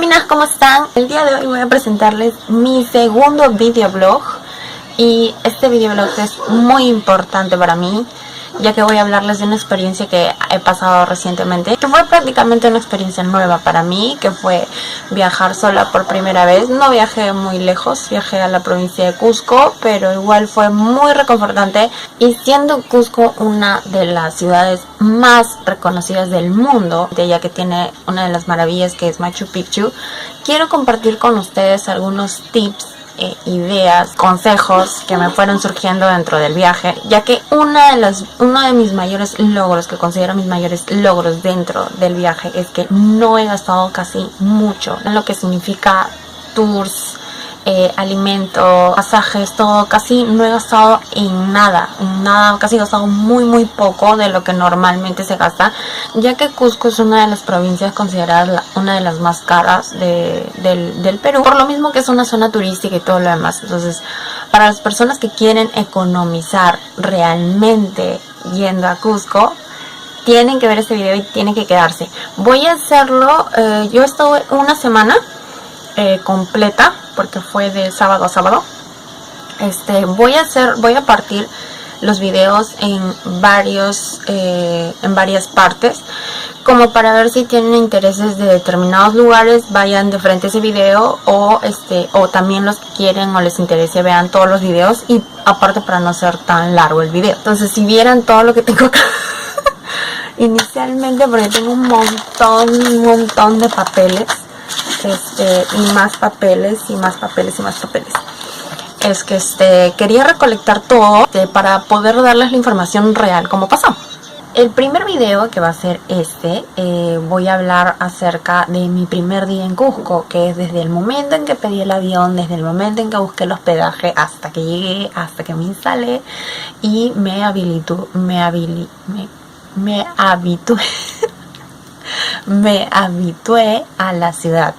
minas, ¿cómo están? El día de hoy voy a presentarles mi segundo videoblog y este videoblog es muy importante para mí, ya que voy a hablarles de una experiencia que he pasado recientemente, que fue prácticamente una experiencia nueva para mí, que fue viajar sola por primera vez. No viajé muy lejos, viajé a la provincia de Cusco, pero igual fue muy reconfortante. Y siendo Cusco una de las ciudades más reconocidas del mundo, ya que tiene una de las maravillas que es Machu Picchu, quiero compartir con ustedes algunos tips, ideas, consejos que me fueron surgiendo dentro del viaje, ya que uno de mis mayores logros, que considero mis mayores logros dentro del viaje, es que no he gastado casi mucho en lo que significa tours, alimento, pasajes, todo. Casi no he gastado en nada, casi he gastado muy poco de lo que normalmente se gasta, ya que Cusco es una de las provincias consideradas una de las más caras del Perú, por lo mismo que es una zona turística y todo lo demás. Entonces, para las personas que quieren economizar realmente yendo a Cusco, tienen que ver este video y tienen que quedarse. Voy a hacerlo, yo estuve una semana completa, porque fue de sábado a sábado. Voy a partir los videos en varias partes, como para ver si tienen intereses de determinados lugares, vayan de frente a ese video, o también los que quieren o les interese vean todos los videos, y aparte para no ser tan largo el video. Entonces, si vieran todo lo que tengo acá inicialmente, porque tengo un montón de papeles, y más papeles, es que quería recolectar todo para poder darles la información real como pasó. El primer video, que va a ser voy a hablar acerca de mi primer día en Cusco, que es desde el momento en que pedí el avión, desde el momento en que busqué el hospedaje, hasta que llegué, hasta que me instalé y me habitué a la ciudad.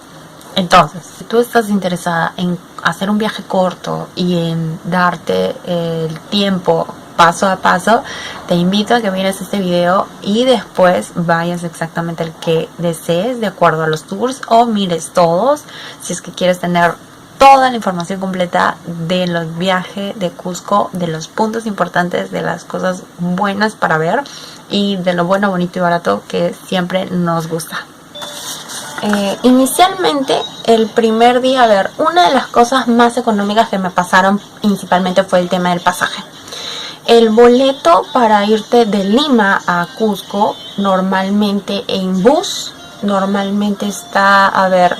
Entonces, si tú estás interesada en hacer un viaje corto y en darte el tiempo paso a paso, te invito a que mires este video y después vayas exactamente al que desees de acuerdo a los tours, o mires todos si es que quieres tener toda la información completa de los viajes de Cusco, de los puntos importantes, de las cosas buenas para ver y de lo bueno, bonito y barato que siempre nos gusta. Inicialmente, el primer día, una de las cosas más económicas que me pasaron principalmente fue el tema del pasaje. El boleto para irte de Lima a Cusco, normalmente en bus, normalmente está,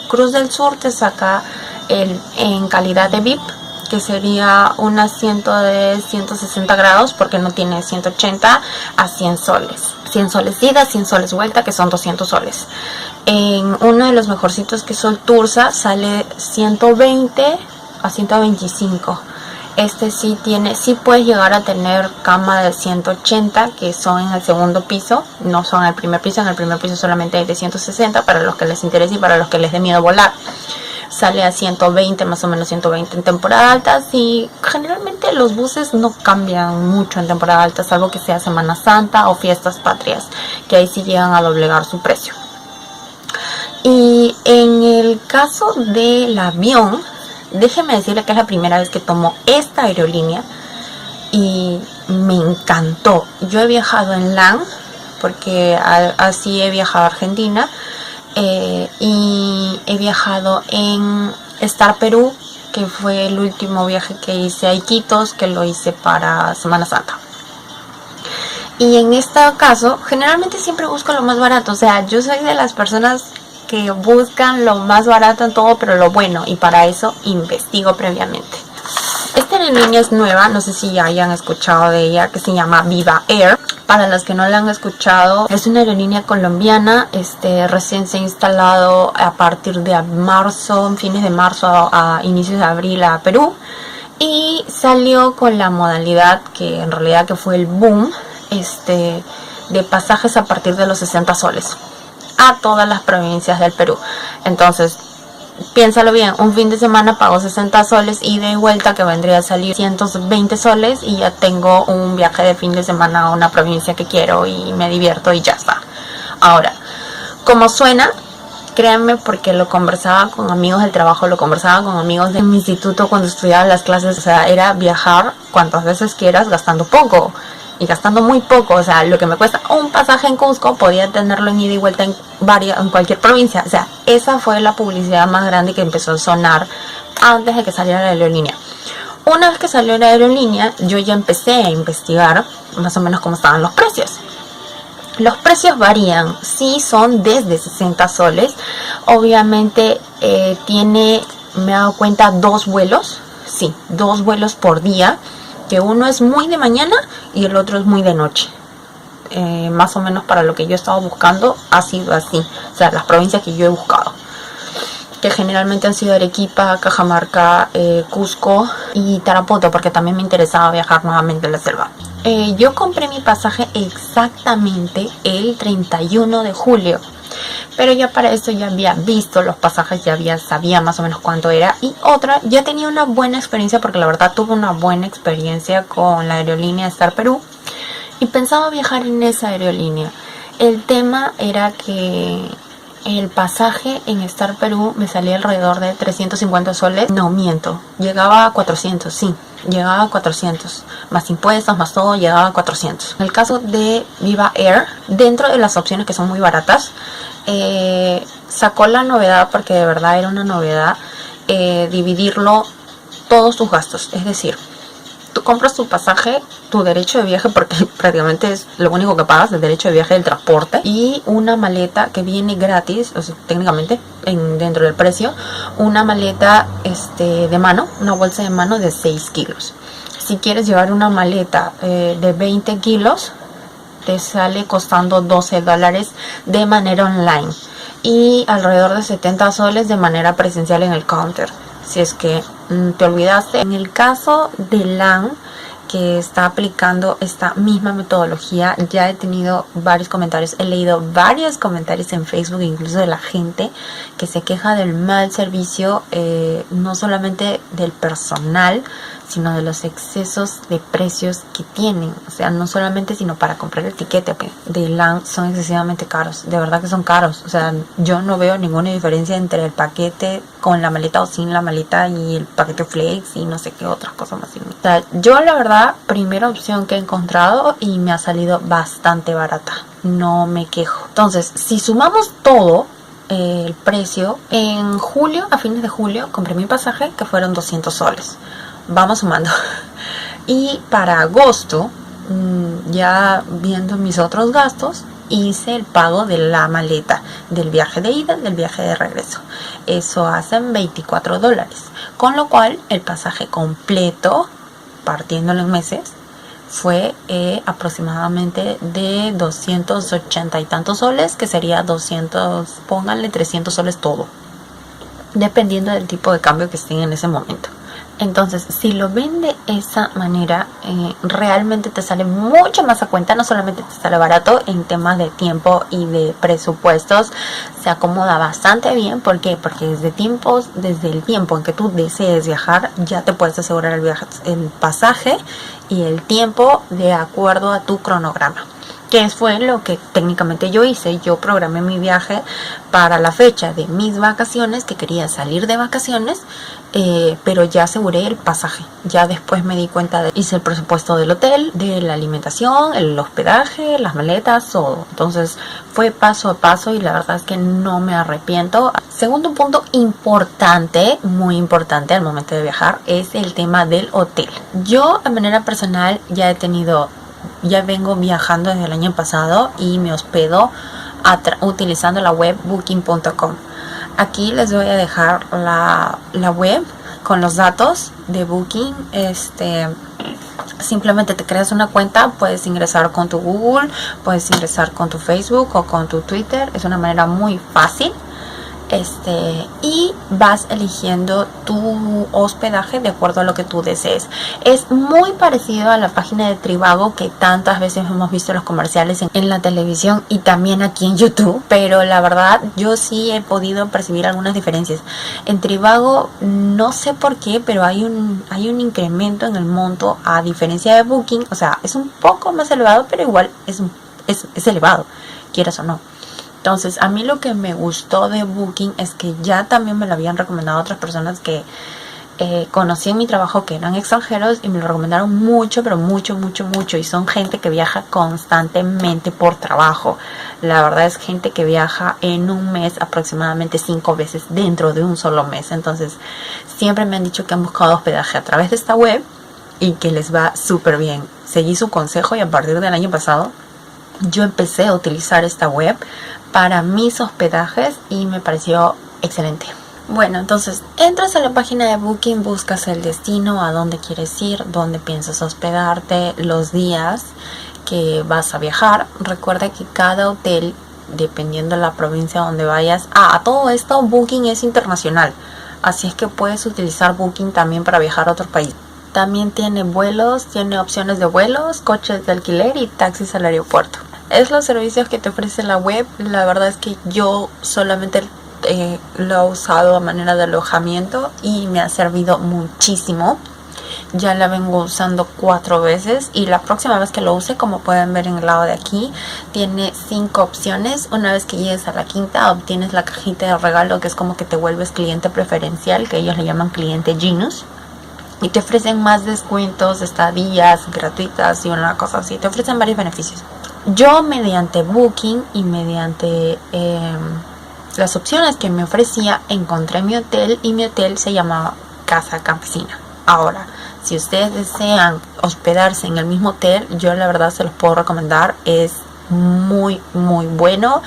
Cruz del Sur te saca en calidad de VIP, que sería un asiento de 160 grados, porque no tiene 180, a 100 soles. 100 soles ida, 100 soles vuelta, que son 200 soles. En uno de los mejorcitos, que es el Tursa, sale 120 a 125. Sí puedes llegar a tener cama de 180, que son en el segundo piso, no son en el primer piso. En el primer piso solamente hay de 160, para los que les interese y para los que les dé miedo volar. Sale a 120, más o menos 120 en temporada alta. Y generalmente los buses no cambian mucho en temporada alta, salvo que sea Semana Santa o fiestas patrias, que ahí sí llegan a doblegar su precio. Y en el caso del avión, déjeme decirle que es la primera vez que tomo esta aerolínea y me encantó. Yo he viajado en LAN, porque así he viajado a Argentina, y he viajado en Star Perú, que fue el último viaje que hice a Iquitos, que lo hice para Semana Santa. Y en este caso, generalmente siempre busco lo más barato. O sea, yo soy de las personas que buscan lo más barato en todo, pero lo bueno, y para eso investigo previamente. Esta aerolínea es nueva, no sé si ya hayan escuchado de ella, que se llama Viva Air. Para los que no la han escuchado, es una aerolínea colombiana, recién se ha instalado a partir de marzo, fines de marzo a inicios de abril a Perú, y salió con la modalidad que en realidad que fue el boom, de pasajes a partir de los 60 soles a todas las provincias del Perú. Entonces, piénsalo bien, un fin de semana pago 60 soles ida y vuelta, que vendría a salir 120 soles, y ya tengo un viaje de fin de semana a una provincia que quiero y me divierto y ya está. Ahora, como suena, Créanme, porque lo conversaba con amigos del trabajo, lo conversaba con amigos de mi instituto cuando estudiaba las clases. O sea, era viajar cuantas veces quieras gastando poco. Y gastando muy poco. O sea, lo que me cuesta un pasaje en Cusco, podía tenerlo en ida y vuelta en cualquier provincia. O sea, esa fue la publicidad más grande que empezó a sonar antes de que saliera la aerolínea. Una vez que salió la aerolínea, yo ya empecé a investigar más o menos cómo estaban los precios. Los precios varían, sí, son desde 60 soles. Obviamente me he dado cuenta, 2 vuelos. Sí, 2 vuelos por día. Que uno es muy de mañana y el otro es muy de noche. Más o menos para lo que yo he estado buscando ha sido así. O sea, las provincias que yo he buscado, que generalmente han sido Arequipa, Cajamarca, Cusco y Tarapoto, porque también me interesaba viajar nuevamente a la selva. Yo compré mi pasaje exactamente el 31 de julio. Pero ya para eso ya había visto los pasajes, sabía más o menos cuánto era. Y ya tenía una buena experiencia, porque la verdad tuve una buena experiencia con la aerolínea Star Perú. Y pensaba viajar en esa aerolínea. El tema era que el pasaje en Star Perú me salía alrededor de 350 soles. No, miento. Llegaba a 400, sí. Llegaba a 400. Más impuestos, más todo, llegaba a 400. En el caso de Viva Air, dentro de las opciones que son muy baratas, sacó la novedad, porque de verdad era una novedad, dividirlo todos tus gastos. Es decir, tú compras tu pasaje, tu derecho de viaje, porque prácticamente es lo único que pagas, el derecho de viaje, el transporte, y una maleta que viene gratis, o sea, técnicamente dentro del precio, una maleta de mano, una bolsa de mano de 6 kilos. Si quieres llevar una maleta de 20 kilos, te sale costando 12 dólares de manera online y alrededor de 70 soles de manera presencial en el counter, si es que te olvidaste. En el caso de LAN, que está aplicando esta misma metodología, ya he tenido varios comentarios, he leído varios comentarios en Facebook, incluso de la gente que se queja del mal servicio, no solamente del personal, sino de los excesos de precios que tienen. O sea, no solamente sino para comprar el tiquete de LAN son excesivamente caros, de verdad que son caros. O sea, yo no veo ninguna diferencia entre el paquete con la maleta o sin la maleta y el paquete flex y no sé qué otras cosas más. O sea, yo la verdad, primera opción que he encontrado y me ha salido bastante barata, no me quejo. Entonces, si sumamos todo el precio, en julio, a fines de julio, compré mi pasaje, que fueron 200 soles. Vamos sumando. Y para agosto, ya viendo mis otros gastos, hice el pago de la maleta, del viaje de ida, del viaje de regreso. Eso hacen 24 dólares. Con lo cual, el pasaje completo, partiéndolo en meses, fue aproximadamente de 280 y tantos soles, que sería 200, pónganle 300 soles todo, dependiendo del tipo de cambio que estén en ese momento. Entonces, si lo ven de esa manera, realmente te sale mucho más a cuenta. No solamente te sale barato en temas de tiempo y de presupuestos, se acomoda bastante bien. ¿Por qué? Porque desde el tiempo en que tú desees viajar, ya te puedes asegurar el pasaje y el tiempo de acuerdo a tu cronograma. Que fue lo que técnicamente yo hice. Yo programé mi viaje para la fecha de mis vacaciones, que quería salir de vacaciones, pero ya aseguré el pasaje. Ya después me di cuenta, hice el presupuesto del hotel, de la alimentación, el hospedaje, las maletas, todo. Entonces fue paso a paso y la verdad es que no me arrepiento. Segundo punto importante, muy importante al momento de viajar, es el tema del hotel. Yo de manera personal ya vengo viajando desde el año pasado y me hospedo utilizando la web booking.com. Aquí les voy a dejar la web con los datos de Booking. Simplemente te creas una cuenta, puedes ingresar con tu Google, puedes ingresar con tu Facebook o con tu Twitter. Es una manera muy fácil. Y vas eligiendo tu hospedaje de acuerdo a lo que tú desees. Es muy parecido a la página de Trivago, que tantas veces hemos visto los comerciales en la televisión y también aquí en YouTube, pero la verdad yo sí he podido percibir algunas diferencias. En Trivago no sé por qué, pero hay un incremento en el monto a diferencia de Booking. O sea, es un poco más elevado, pero igual es elevado, quieras o no. Entonces, a mí lo que me gustó de Booking es que ya también me lo habían recomendado otras personas que conocí en mi trabajo, que eran extranjeros, y me lo recomendaron mucho, pero mucho, mucho, mucho. Y son gente que viaja constantemente por trabajo. La verdad es gente que viaja en un mes aproximadamente 5 veces dentro de un solo mes. Entonces, siempre me han dicho que han buscado hospedaje a través de esta web y que les va súper bien. Seguí su consejo y a partir del año pasado yo empecé a utilizar esta web para mis hospedajes y me pareció excelente. Bueno, entonces entras a la página de Booking, buscas el destino, a dónde quieres ir, dónde piensas hospedarte, los días que vas a viajar. Recuerda que cada hotel, dependiendo de la provincia donde vayas, a todo esto Booking es internacional, así es que puedes utilizar Booking también para viajar a otro país. También tiene vuelos, tiene opciones de vuelos, coches de alquiler y taxis al aeropuerto. Es los servicios que te ofrece la web. La verdad es que yo solamente lo he usado a manera de alojamiento y me ha servido muchísimo. Ya la vengo usando 4 veces y la próxima vez que lo use, como pueden ver en el lado de aquí, tiene 5 opciones. Una vez que llegues a la quinta, obtienes la cajita de regalo, que es como que te vuelves cliente preferencial, que ellos le llaman cliente Genius, y te ofrecen más descuentos, estadías gratuitas y una cosa así. Te ofrecen varios beneficios. Yo, mediante Booking y mediante las opciones que me ofrecía, encontré mi hotel, y mi hotel se llamaba Casa Campesina. Ahora, si ustedes desean hospedarse en el mismo hotel, yo la verdad se los puedo recomendar. Es muy, muy bueno.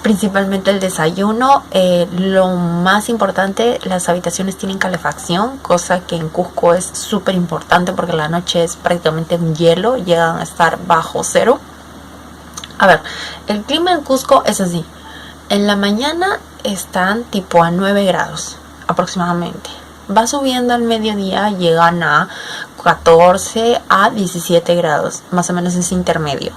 Principalmente el desayuno. Lo más importante, las habitaciones tienen calefacción, cosa que en Cusco es súper importante porque la noche es prácticamente un hielo, llegan a estar bajo cero. A ver, el clima en Cusco es así. En la mañana están tipo a 9 grados aproximadamente. Va subiendo al mediodía, llegan a 14 a 17 grados, más o menos es intermedio,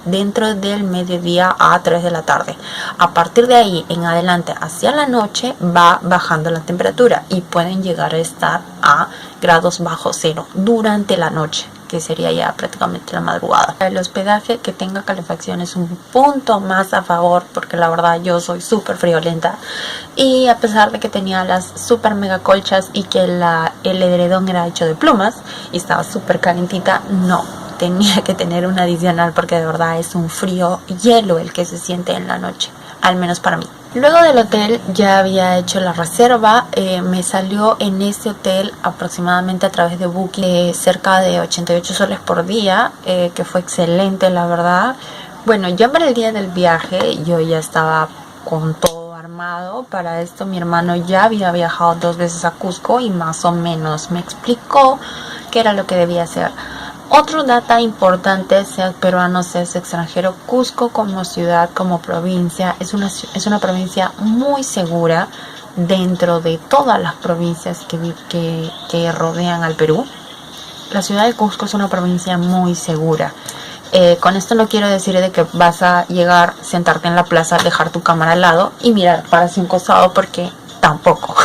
dentro del mediodía a 3 de la tarde. A partir de ahí en adelante hacia la noche va bajando la temperatura y pueden llegar a estar a grados bajo cero durante la noche, que sería ya prácticamente la madrugada. El hospedaje que tenga calefacción es un punto más a favor, porque la verdad yo soy súper friolenta, y a pesar de que tenía las súper mega colchas y que el edredón era hecho de plumas y estaba súper calentita, no, tenía que tener un adicional porque de verdad es un frío hielo el que se siente en la noche, al menos para mí. Luego del hotel ya había hecho la reserva. Me salió en este hotel aproximadamente a través de Booking cerca de 88 soles por día, que fue excelente la verdad. Bueno, ya para el día del viaje yo ya estaba con todo armado. Para esto mi hermano ya había viajado 2 veces a Cusco y más o menos me explicó qué era lo que debía hacer. Otro dato importante, seas peruano, seas extranjero, Cusco como ciudad, como provincia, es una provincia muy segura dentro de todas las provincias que rodean al Perú. La ciudad de Cusco es una provincia muy segura. Con esto no quiero decir de que vas a llegar, sentarte en la plaza, dejar tu cámara al lado y mirar para hacia un costado, porque tampoco,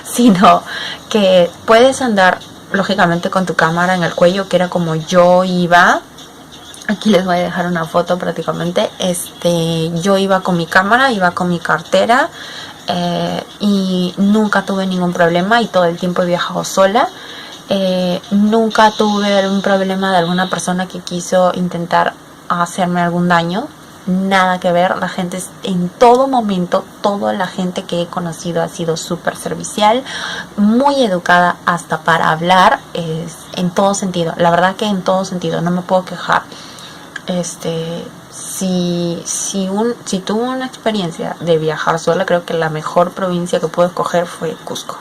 sino que puedes andar lógicamente con tu cámara en el cuello, que era como yo iba. Aquí les voy a dejar una foto prácticamente. Yo iba con mi cámara, iba con mi cartera, y nunca tuve ningún problema, y todo el tiempo he viajado sola. Nunca tuve un problema de alguna persona que quiso intentar hacerme algún daño. Nada que ver. La gente en todo momento, toda la gente que he conocido ha sido súper servicial, muy educada, hasta para hablar, en todo sentido. La verdad que en todo sentido, no me puedo quejar. Si tuve una experiencia de viajar sola, creo que la mejor provincia que pude escoger fue Cusco.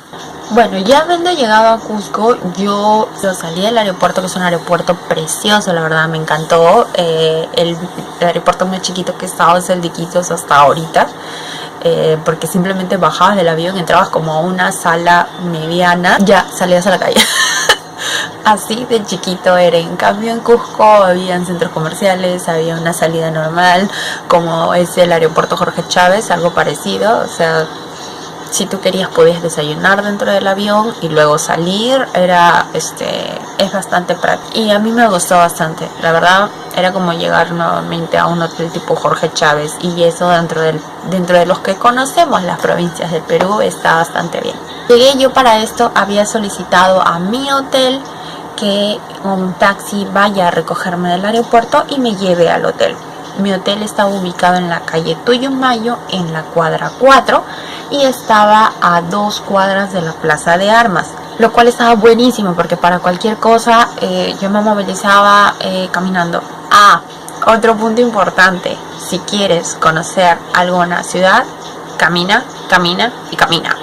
Bueno, ya habiendo llegado a Cusco, yo salí del aeropuerto, que es un aeropuerto precioso, la verdad me encantó. El aeropuerto más chiquito que he estado es el de Iquitos hasta ahorita, porque simplemente bajabas del avión, entrabas como a una sala mediana, ya salías a la calle. Así de chiquito era. En cambio en Cusco habían centros comerciales, había una salida normal, como es el aeropuerto Jorge Chávez, algo parecido. O sea, Si tú querías podías desayunar dentro del avión y luego salir, es bastante práctico y a mí me gustó bastante. La verdad era como llegar nuevamente a un hotel tipo Jorge Chávez, y eso dentro de los que conocemos las provincias del Perú está bastante bien. Llegué, yo para esto había solicitado a mi hotel que un taxi vaya a recogerme del aeropuerto y me lleve al hotel. Mi hotel estaba ubicado en la calle Tullamayo, en la cuadra 4, y estaba a 2 cuadras de la Plaza de Armas, lo cual estaba buenísimo porque para cualquier cosa yo me movilizaba caminando. Otro punto importante: si quieres conocer alguna ciudad, camina, camina y camina.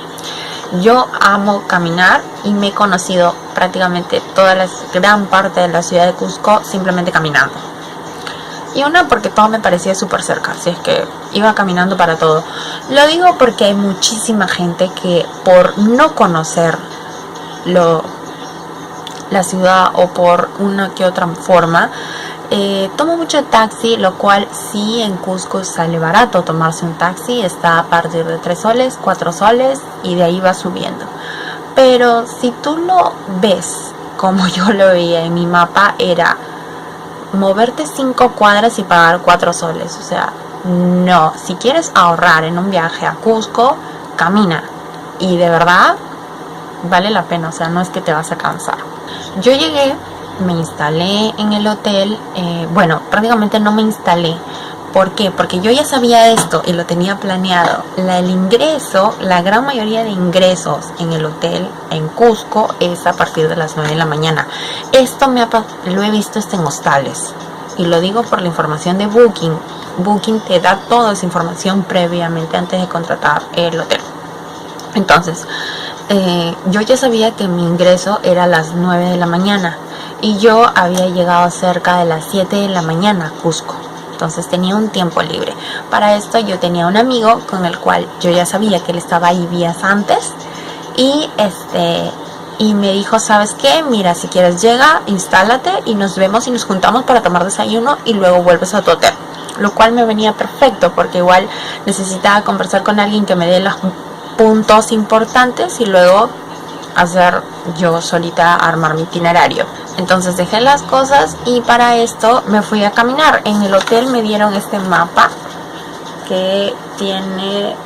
Yo amo caminar y me he conocido prácticamente gran parte de la ciudad de Cusco simplemente caminando. Y una, porque todo me parecía súper cerca, así es que iba caminando para todo. Lo digo porque hay muchísima gente que por no conocer la ciudad o por una que otra forma toma mucho taxi, lo cual sí, en Cusco sale barato tomarse un taxi, está a partir de 3 soles, 4 soles y de ahí va subiendo. Pero si tú lo ves como yo lo veía en mi mapa, era moverte 5 cuadras y pagar 4 soles. O sea, no, si quieres ahorrar en un viaje a Cusco, camina, y de verdad vale la pena, o sea, no es que te vas a cansar. Yo llegué, me instalé en el hotel, bueno, prácticamente no me instalé. ¿Por qué? Porque yo ya sabía esto y lo tenía planeado. El ingreso, la gran mayoría de ingresos en el hotel en Cusco es a partir de las 9 de la mañana. Esto lo he visto en hostales. Y lo digo por la información de Booking. Booking te da toda esa información previamente antes de contratar el hotel. Entonces, yo ya sabía que mi ingreso era a las 9 de la mañana. Y yo había llegado cerca de las 7 de la mañana a Cusco. Entonces tenía un tiempo libre. Para esto yo tenía un amigo con el cual yo ya sabía que él estaba ahí días antes. Y me dijo, ¿sabes qué? Mira, si quieres llega, instálate y nos vemos y nos juntamos para tomar desayuno y luego vuelves a tu hotel. Lo cual me venía perfecto porque igual necesitaba conversar con alguien que me dé los puntos importantes y luego hacer yo solita, armar mi itinerario. Entonces dejé las cosas y para esto me fui a caminar. En el hotel me dieron este mapa que tiene,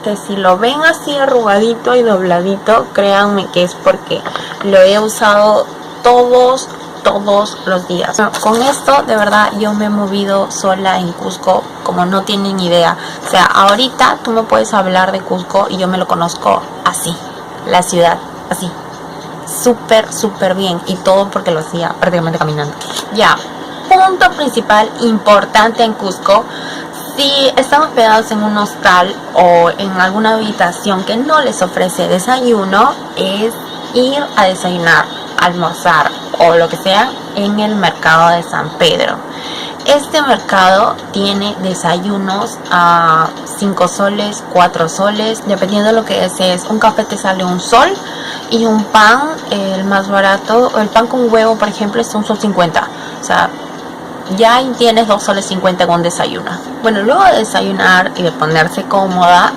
que si lo ven así arrugadito y dobladito, créanme que es porque lo he usado todos los días. Con esto de verdad yo me he movido sola en Cusco como no tienen idea. O sea, ahorita tú me puedes hablar de Cusco y yo me lo conozco así, la ciudad, así, súper bien, y todo porque lo hacía prácticamente caminando. Ya, punto principal importante en Cusco: si están hospedados en un hostal o en alguna habitación que no les ofrece desayuno, es ir a desayunar, almorzar o lo que sea en el mercado de San Pedro. Este mercado tiene desayunos a 5 soles, 4 soles, dependiendo de lo que desees. Un café te sale 1 sol y un pan, el más barato, el pan con huevo, por ejemplo, es 1 sol 50. O sea, ya ahí tienes 2 soles 50 con desayuno. Bueno, luego de desayunar y de ponerse cómoda,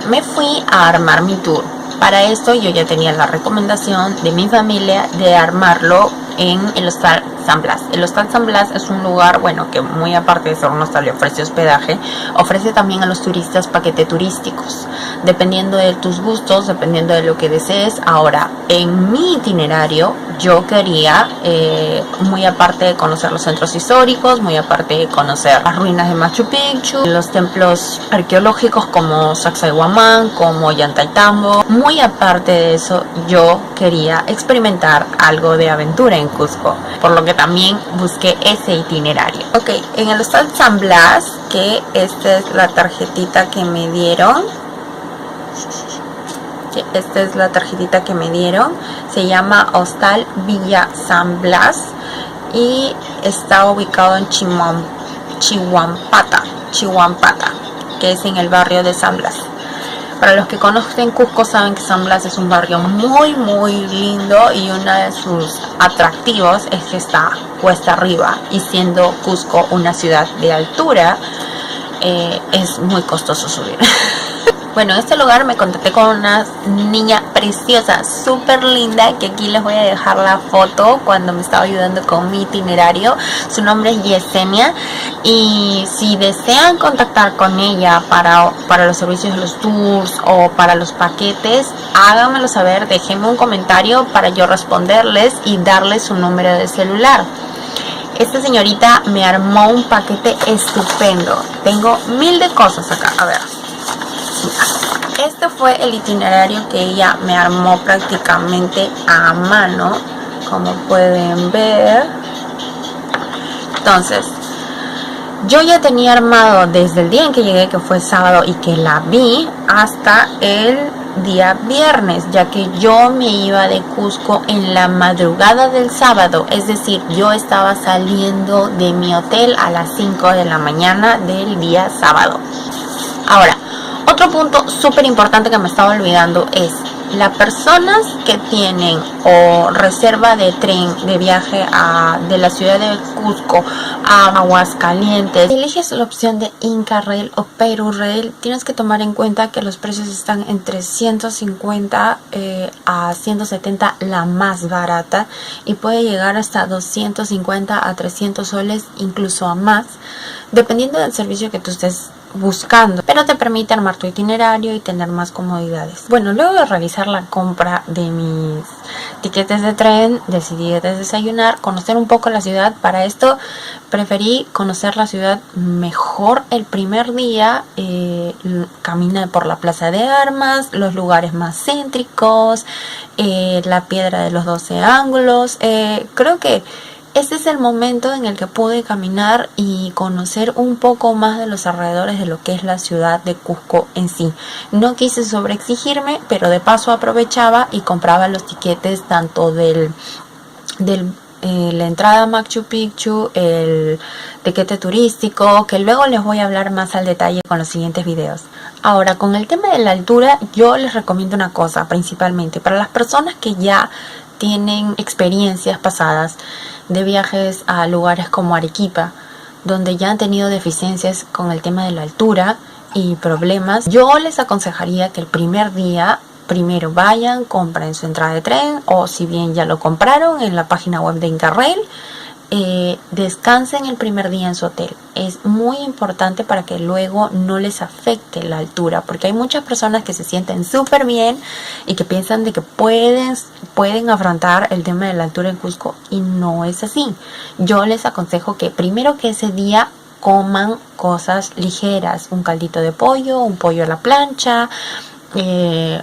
me fui a armar mi tour. Para esto yo ya tenía la recomendación de mi familia de armarlo en el Hostal San Blas. El Hostal San Blas es un lugar, bueno, que muy aparte de ser un hostal y ofrece hospedaje, ofrece también a los turistas paquetes turísticos, dependiendo de tus gustos, dependiendo de lo que desees. Ahora, en mi itinerario, yo quería, muy aparte de conocer los centros históricos, muy aparte de conocer las ruinas de Machu Picchu, los templos arqueológicos como Sacsayhuamán, como Ollantaytambo, muy aparte de eso, yo quería experimentar algo de aventura en Cusco, por lo que también busqué ese itinerario. Ok, en el Hostal San Blas, que esta es la tarjetita que me dieron, se llama Hostal Villa San Blas y está ubicado en Chihuampata, que es en el barrio de San Blas. Para los que conocen Cusco saben que San Blas es un barrio muy lindo, y uno de sus atractivos es que está cuesta arriba, y siendo Cusco una ciudad de altura, es muy costoso subir. Bueno, en este lugar me contacté con una niña preciosa, súper linda, que aquí les voy a dejar la foto cuando me estaba ayudando con mi itinerario. Su nombre es Yesenia, y si desean contactar con ella para los servicios de los tours o para los paquetes, háganmelo saber, déjenme un comentario para yo responderles y darles su número de celular. Esta señorita me armó un paquete estupendo. Tengo 1000 de cosas acá, a ver. Este fue el itinerario que ella me armó prácticamente a mano, como pueden ver. Entonces, yo ya tenía armado desde el día en que llegué, que fue sábado, y que la vi, hasta el día viernes, ya que yo me iba de Cusco en la madrugada del sábado. Es decir, yo estaba saliendo de mi hotel a las 5 de la mañana del día sábado. Ahora, otro punto súper importante que me estaba olvidando es: las personas que tienen o reserva de tren de viaje de la ciudad de Cusco a Aguascalientes, eliges la opción de Inca Rail o Peru Rail, tienes que tomar en cuenta que los precios están entre 150 a 170 la más barata, y puede llegar hasta 250 a 300 soles, incluso a más, dependiendo del servicio que tú estés buscando, pero te permite armar tu itinerario y tener más comodidades. Bueno, luego de realizar la compra de mis tiquetes de tren, decidí desayunar, conocer un poco la ciudad. Para esto preferí conocer la ciudad mejor el primer día. Caminé por la Plaza de Armas, los lugares más céntricos, la Piedra de los 12 Ángulos. Creo que este es el momento en el que pude caminar y conocer un poco más de los alrededores de lo que es la ciudad de Cusco en sí. No quise sobreexigirme, pero de paso aprovechaba y compraba los tiquetes tanto la entrada a Machu Picchu, el tiquete turístico, que luego les voy a hablar más al detalle con los siguientes videos. Ahora, con el tema de la altura, yo les recomiendo una cosa, principalmente para las personas que ya tienen experiencias pasadas de viajes a lugares como Arequipa, donde ya han tenido deficiencias con el tema de la altura y problemas. Yo les aconsejaría que el primer día primero vayan, compren su entrada de tren, o si bien ya lo compraron en la página web de Inca Rail, descansen el primer día en su hotel. Es muy importante para que luego no les afecte la altura, porque hay muchas personas que se sienten súper bien y que piensan de que pueden afrontar el tema de la altura en Cusco, y no es así. Yo les aconsejo que primero, que ese día coman cosas ligeras, un caldito de pollo, un pollo a la plancha,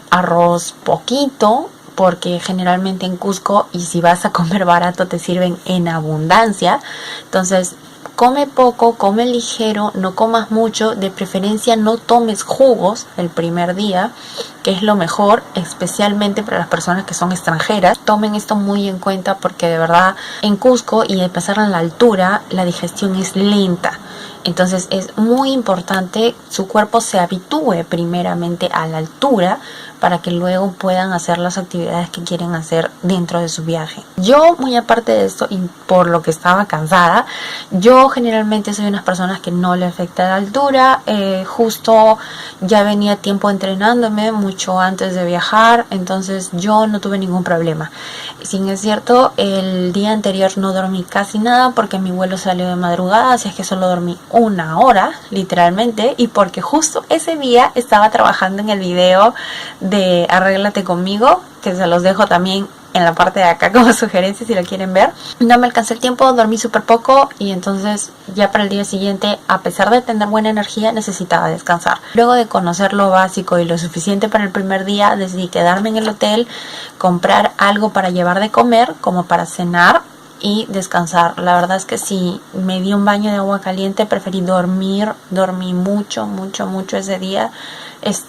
arroz poquito, porque generalmente en Cusco, y si vas a comer barato, te sirven en abundancia. Entonces, come poco, come ligero, no comas mucho, de preferencia no tomes jugos el primer día, que es lo mejor, especialmente para las personas que son extranjeras. Tomen esto muy en cuenta, porque de verdad en Cusco y al pasar a la altura, la digestión es lenta. Entonces es muy importante su cuerpo se habitúe primeramente a la altura, para que luego puedan hacer las actividades que quieren hacer dentro de su viaje. Yo, muy aparte de esto, y por lo que estaba cansada, yo generalmente soy unas personas que no le afecta la altura. Justo ya venía tiempo entrenándome mucho antes de viajar, entonces yo no tuve ningún problema. Si es cierto, el día anterior no dormí casi nada, porque mi vuelo salió de madrugada, así es que solo dormí 1 hora, literalmente, y porque justo ese día estaba trabajando en el video de Arréglate conmigo, que se los dejo también en la parte de acá como sugerencia si lo quieren ver. No me alcancé el tiempo, dormí súper poco, y entonces ya para el día siguiente, a pesar de tener buena energía, necesitaba descansar. Luego de conocer lo básico y lo suficiente para el primer día, decidí quedarme en el hotel, comprar algo para llevar de comer, como para cenar, y descansar. La verdad es que si me di un baño de agua caliente, preferí dormir. Dormí mucho ese día.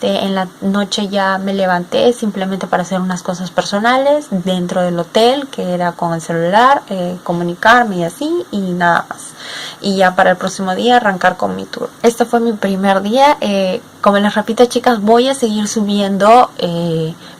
En la noche ya me levanté simplemente para hacer unas cosas personales dentro del hotel, que era con el celular, comunicarme y así, y nada más. Y ya para el próximo día arrancar con mi tour. Este fue mi primer día. Como les repito, chicas, voy a seguir subiendo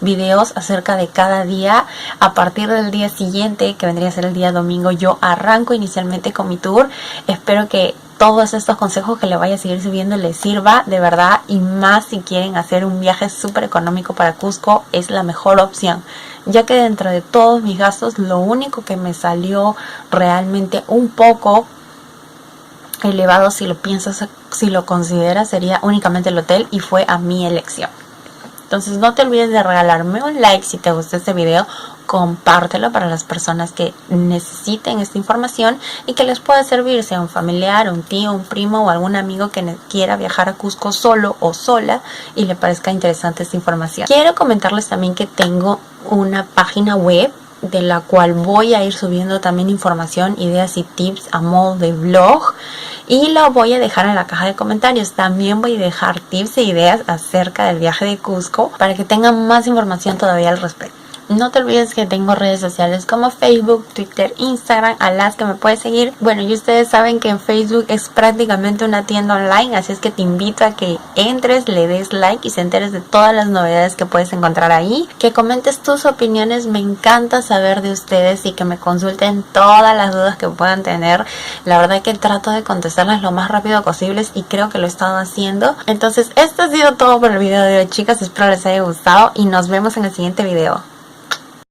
videos acerca de cada día. A partir del día siguiente, que vendría a ser el día domingo, yo arranco inicialmente con mi tour. Espero que todos estos consejos que le vaya a seguir subiendo les sirva de verdad, y más si quieren hacer un viaje súper económico para Cusco, es la mejor opción, ya que dentro de todos mis gastos lo único que me salió realmente un poco elevado, si lo piensas, si lo consideras, sería únicamente el hotel, y fue a mi elección. Entonces no te olvides de regalarme un like si te gustó este video, compártelo para las personas que necesiten esta información y que les pueda servir, sea un familiar, un tío, un primo o algún amigo que quiera viajar a Cusco solo o sola y le parezca interesante esta información. Quiero comentarles también que tengo una página web de la cual voy a ir subiendo también información, ideas y tips a modo de vlog, y lo voy a dejar en la caja de comentarios. También voy a dejar tips e ideas acerca del viaje de Cusco para que tengan más información todavía al respecto. No te olvides que tengo redes sociales como Facebook, Twitter, Instagram, a las que me puedes seguir. Bueno, y ustedes saben que en Facebook es prácticamente una tienda online, así es que te invito a que entres, le des like y se enteres de todas las novedades que puedes encontrar ahí. Que comentes tus opiniones, me encanta saber de ustedes y que me consulten todas las dudas que puedan tener. La verdad es que trato de contestarlas lo más rápido posible y creo que lo he estado haciendo. Entonces, esto ha sido todo por el video de hoy, chicas. Espero les haya gustado y nos vemos en el siguiente video.